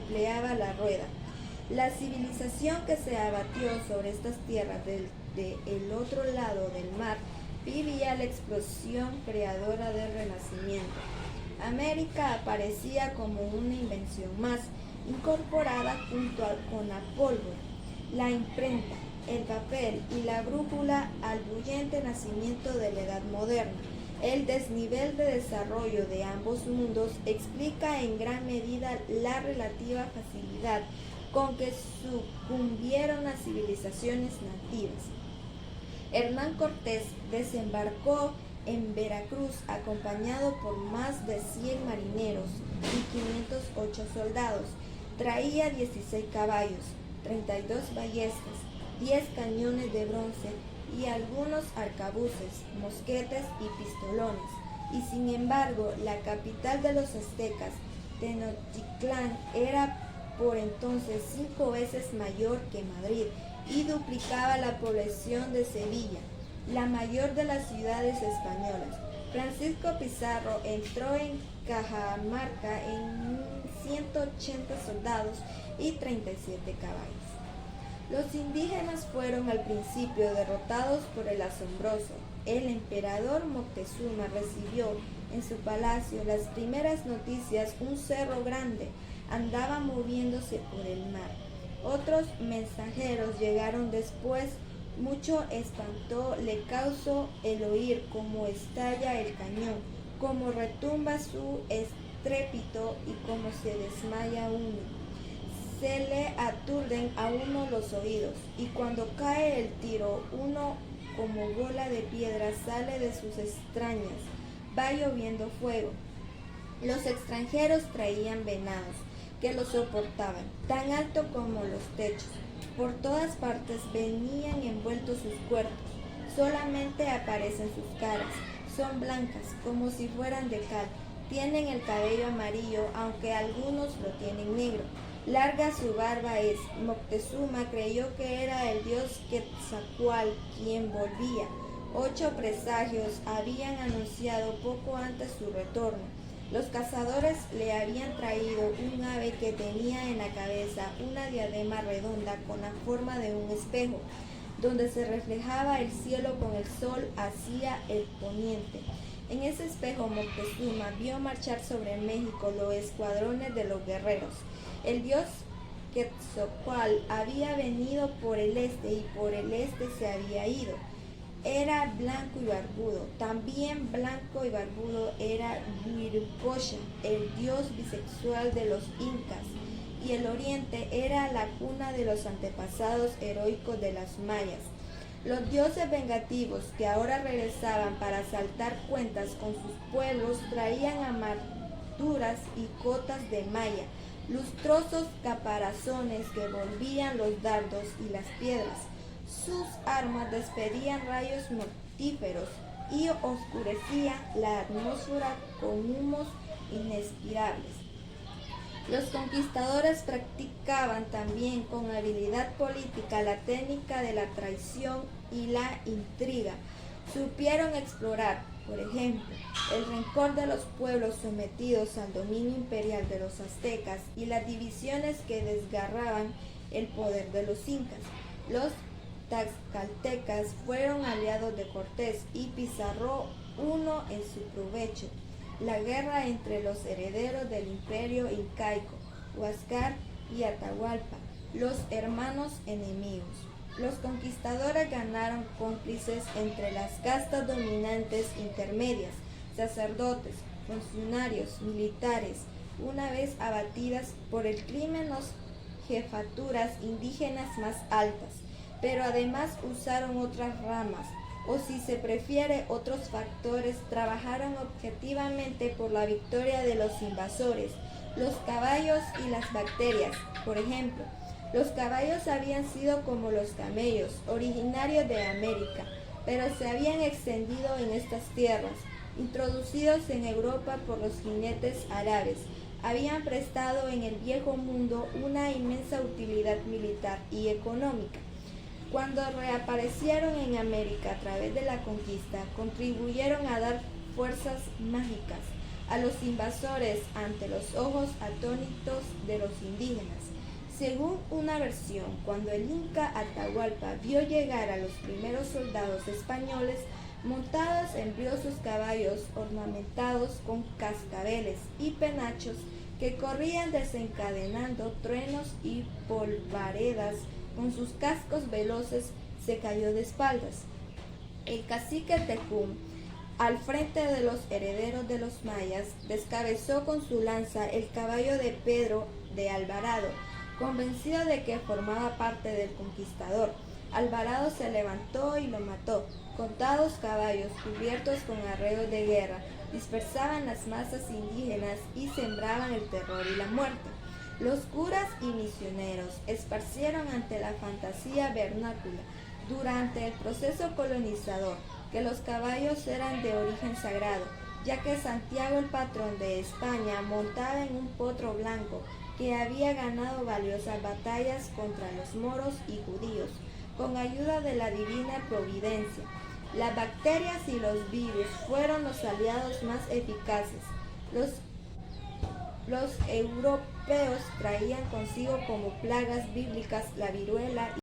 empleaba la rueda. La civilización que se abatió sobre estas tierras del otro lado del mar vivía la explosión creadora del Renacimiento. América aparecía como una invención más, incorporada con la pólvora, la imprenta, el papel y la brújula al bullente nacimiento de la Edad Moderna. El desnivel de desarrollo de ambos mundos explica en gran medida la relativa facilidad con que sucumbieron las civilizaciones nativas. Hernán Cortés desembarcó en Veracruz acompañado por más de 100 marineros y 508 soldados. Traía 16 caballos, 32 ballestas, 10 cañones de bronce y algunos arcabuces, mosquetes y pistolones. Y sin embargo, la capital de los aztecas, Tenochtitlán, era por entonces 5 veces mayor que Madrid y duplicaba la población de Sevilla, la mayor de las ciudades españolas. Francisco Pizarro entró en Cajamarca en 180 soldados y 37 caballos. Los indígenas fueron al principio derrotados por el asombroso. El emperador Moctezuma recibió en su palacio las primeras noticias. Un cerro grande andaba moviéndose por el mar. Otros mensajeros llegaron después. Mucho espanto le causó el oír cómo estalla el cañón, cómo retumba su estrépito y cómo se desmaya uno. Se le aturden a uno los oídos, y cuando cae el tiro, uno como bola de piedra sale de sus extrañas. Va lloviendo fuego. Los extranjeros traían venados, que los soportaban, tan alto como los techos. Por todas partes venían envueltos sus cuerpos, solamente aparecen sus caras. Son blancas, como si fueran de cal. Tienen el cabello amarillo, aunque algunos lo tienen negro. Larga su barba es. Moctezuma creyó que era el dios Quetzalcóatl quien volvía. 8 presagios habían anunciado poco antes su retorno. Los cazadores le habían traído un ave que tenía en la cabeza una diadema redonda con la forma de un espejo, donde se reflejaba el cielo con el sol hacia el poniente. En ese espejo Moctezuma vio marchar sobre México los escuadrones de los guerreros. El dios Quetzalcóatl había venido por el este y por el este se había ido. Era blanco y barbudo. También blanco y barbudo era Huitzilopochtli, el dios bisexual de los incas, y el oriente era la cuna de los antepasados heroicos de las mayas. Los dioses vengativos que ahora regresaban para saltar cuentas con sus pueblos traían armaduras y cotas de malla, lustrosos caparazones que volvían los dardos y las piedras. Sus armas despedían rayos mortíferos y oscurecían la atmósfera con humos inexpirables. Los conquistadores practicaban también con habilidad política la técnica de la traición y la intriga. Supieron explorar, por ejemplo, el rencor de los pueblos sometidos al dominio imperial de los aztecas y las divisiones que desgarraban el poder de los incas. Los tlaxcaltecas fueron aliados de Cortés y Pizarro uno en su provecho. La guerra entre los herederos del imperio incaico, Huáscar y Atahualpa, los hermanos enemigos. Los conquistadores ganaron cómplices entre las castas dominantes intermedias, sacerdotes, funcionarios, militares, una vez abatidas por el crimen las jefaturas indígenas más altas, pero además usaron otras ramas, o si se prefiere otros factores, trabajaron objetivamente por la victoria de los invasores, los caballos y las bacterias. Por ejemplo, los caballos habían sido como los camellos, originarios de América, pero se habían extendido en estas tierras, introducidos en Europa por los jinetes árabes. Habían prestado en el viejo mundo una inmensa utilidad militar y económica. Cuando reaparecieron en América a través de la conquista, contribuyeron a dar fuerzas mágicas a los invasores ante los ojos atónitos de los indígenas. Según una versión, cuando el inca Atahualpa vio llegar a los primeros soldados españoles montados en briosos caballos ornamentados con cascabeles y penachos que corrían desencadenando truenos y polvaredas con sus cascos veloces, se cayó de espaldas. El cacique Tecún, al frente de los herederos de los mayas, descabezó con su lanza el caballo de Pedro de Alvarado, convencido de que formaba parte del conquistador. Alvarado se levantó y lo mató. Contados caballos cubiertos con arreos de guerra dispersaban las masas indígenas y sembraban el terror y la muerte. Los curas y misioneros esparcieron ante la fantasía vernácula durante el proceso colonizador que los caballos eran de origen sagrado, ya que Santiago, el patrón de España, montaba en un potro blanco que había ganado valiosas batallas contra los moros y judíos, con ayuda de la divina providencia. Las bacterias y los virus fueron los aliados más eficaces. Los europeos traían consigo como plagas bíblicas la viruela